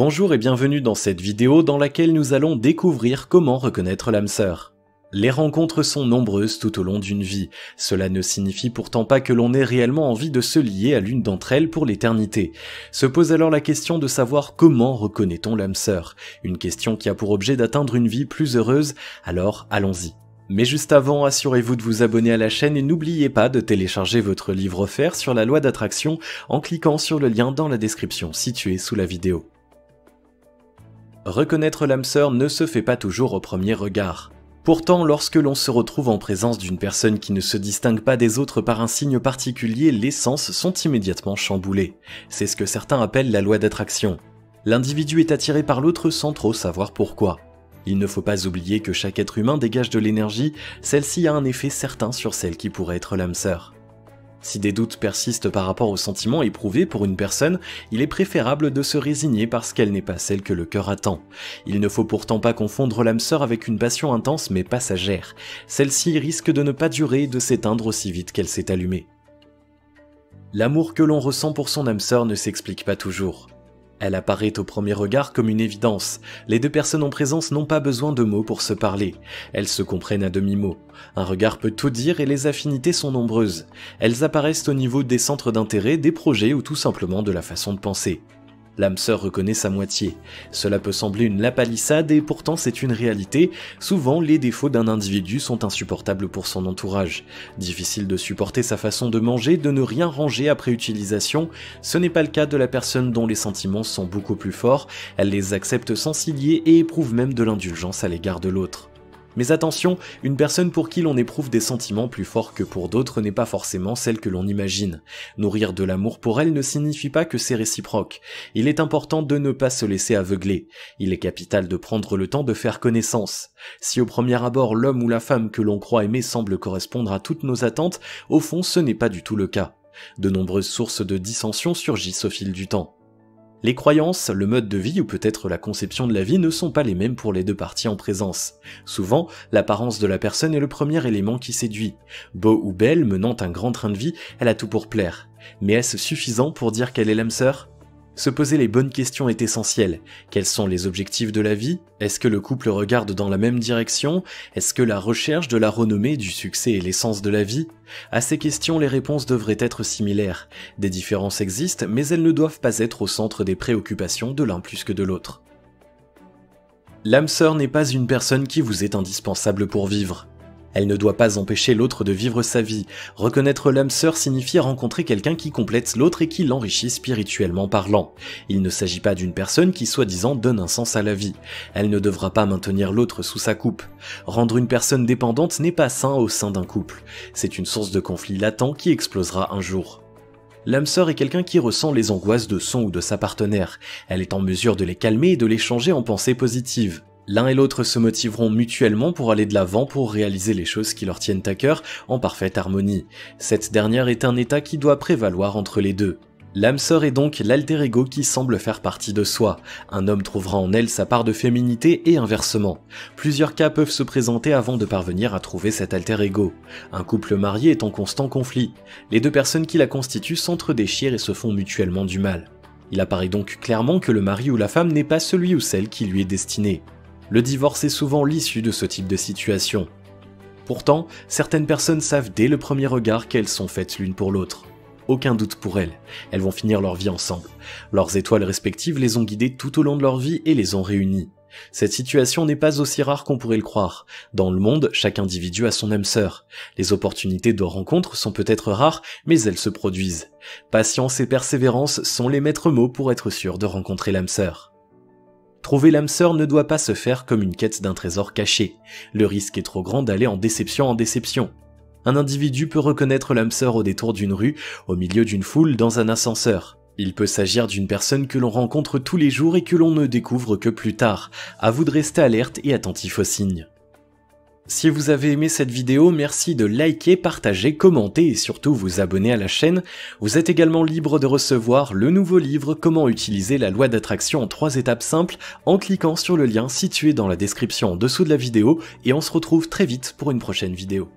Bonjour et bienvenue dans cette vidéo dans laquelle nous allons découvrir comment reconnaître l'âme sœur. Les rencontres sont nombreuses tout au long d'une vie, cela ne signifie pourtant pas que l'on ait réellement envie de se lier à l'une d'entre elles pour l'éternité. Se pose alors la question de savoir comment reconnaît-on l'âme sœur, une question qui a pour objet d'atteindre une vie plus heureuse, alors allons-y. Mais juste avant, assurez-vous de vous abonner à la chaîne et n'oubliez pas de télécharger votre livre offert sur la loi d'attraction en cliquant sur le lien dans la description situé sous la vidéo. Reconnaître l'âme sœur ne se fait pas toujours au premier regard. Pourtant, lorsque l'on se retrouve en présence d'une personne qui ne se distingue pas des autres par un signe particulier, les sens sont immédiatement chamboulés. C'est ce que certains appellent la loi d'attraction. L'individu est attiré par l'autre sans trop savoir pourquoi. Il ne faut pas oublier que chaque être humain dégage de l'énergie, celle-ci a un effet certain sur celle qui pourrait être l'âme sœur. Si des doutes persistent par rapport aux sentiments éprouvés pour une personne, il est préférable de se résigner parce qu'elle n'est pas celle que le cœur attend. Il ne faut pourtant pas confondre l'âme sœur avec une passion intense mais passagère. Celle-ci risque de ne pas durer et de s'éteindre aussi vite qu'elle s'est allumée. L'amour que l'on ressent pour son âme sœur ne s'explique pas toujours. Elle apparaît au premier regard comme une évidence. Les deux personnes en présence n'ont pas besoin de mots pour se parler. Elles se comprennent à demi-mot. Un regard peut tout dire et les affinités sont nombreuses. Elles apparaissent au niveau des centres d'intérêt, des projets ou tout simplement de la façon de penser. L'âme sœur reconnaît sa moitié. Cela peut sembler une lapalissade et pourtant c'est une réalité. Souvent, les défauts d'un individu sont insupportables pour son entourage. Difficile de supporter sa façon de manger, de ne rien ranger après utilisation. Ce n'est pas le cas de la personne dont les sentiments sont beaucoup plus forts. Elle les accepte sans s'y lier et éprouve même de l'indulgence à l'égard de l'autre. Mais attention, une personne pour qui l'on éprouve des sentiments plus forts que pour d'autres n'est pas forcément celle que l'on imagine. Nourrir de l'amour pour elle ne signifie pas que c'est réciproque. Il est important de ne pas se laisser aveugler. Il est capital de prendre le temps de faire connaissance. Si au premier abord l'homme ou la femme que l'on croit aimer semble correspondre à toutes nos attentes, au fond ce n'est pas du tout le cas. De nombreuses sources de dissension surgissent au fil du temps. Les croyances, le mode de vie ou peut-être la conception de la vie ne sont pas les mêmes pour les deux parties en présence. Souvent, l'apparence de la personne est le premier élément qui séduit. Beau ou belle, menant un grand train de vie, elle a tout pour plaire. Mais est-ce suffisant pour dire qu'elle est l'âme sœur ? Se poser les bonnes questions est essentiel. Quels sont les objectifs de la vie ? Est-ce que le couple regarde dans la même direction ? Est-ce que la recherche de la renommée, du succès est l'essence de la vie ? À ces questions, les réponses devraient être similaires. Des différences existent, mais elles ne doivent pas être au centre des préoccupations de l'un plus que de l'autre. L'âme sœur n'est pas une personne qui vous est indispensable pour vivre. Elle ne doit pas empêcher l'autre de vivre sa vie. Reconnaître l'âme sœur signifie rencontrer quelqu'un qui complète l'autre et qui l'enrichit spirituellement parlant. Il ne s'agit pas d'une personne qui soi-disant donne un sens à la vie. Elle ne devra pas maintenir l'autre sous sa coupe. Rendre une personne dépendante n'est pas sain au sein d'un couple. C'est une source de conflit latent qui explosera un jour. L'âme sœur est quelqu'un qui ressent les angoisses de son ou de sa partenaire. Elle est en mesure de les calmer et de les changer en pensées positives. L'un et l'autre se motiveront mutuellement pour aller de l'avant pour réaliser les choses qui leur tiennent à cœur en parfaite harmonie. Cette dernière est un état qui doit prévaloir entre les deux. L'âme sœur est donc l'alter ego qui semble faire partie de soi. Un homme trouvera en elle sa part de féminité et inversement. Plusieurs cas peuvent se présenter avant de parvenir à trouver cet alter ego. Un couple marié est en constant conflit. Les deux personnes qui la constituent s'entre-déchirent et se font mutuellement du mal. Il apparaît donc clairement que le mari ou la femme n'est pas celui ou celle qui lui est destiné. Le divorce est souvent l'issue de ce type de situation. Pourtant, certaines personnes savent dès le premier regard qu'elles sont faites l'une pour l'autre. Aucun doute pour elles, elles vont finir leur vie ensemble. Leurs étoiles respectives les ont guidées tout au long de leur vie et les ont réunies. Cette situation n'est pas aussi rare qu'on pourrait le croire. Dans le monde, chaque individu a son âme sœur. Les opportunités de rencontre sont peut-être rares, mais elles se produisent. Patience et persévérance sont les maîtres mots pour être sûr de rencontrer l'âme sœur. Trouver l'âme sœur ne doit pas se faire comme une quête d'un trésor caché. Le risque est trop grand d'aller en déception. Un individu peut reconnaître l'âme sœur au détour d'une rue, au milieu d'une foule, dans un ascenseur. Il peut s'agir d'une personne que l'on rencontre tous les jours et que l'on ne découvre que plus tard. À vous de rester alerte et attentif aux signes. Si vous avez aimé cette vidéo, merci de liker, partager, commenter et surtout vous abonner à la chaîne. Vous êtes également libre de recevoir le nouveau livre Comment utiliser la loi d'attraction en 3 étapes simples en cliquant sur le lien situé dans la description en dessous de la vidéo et on se retrouve très vite pour une prochaine vidéo.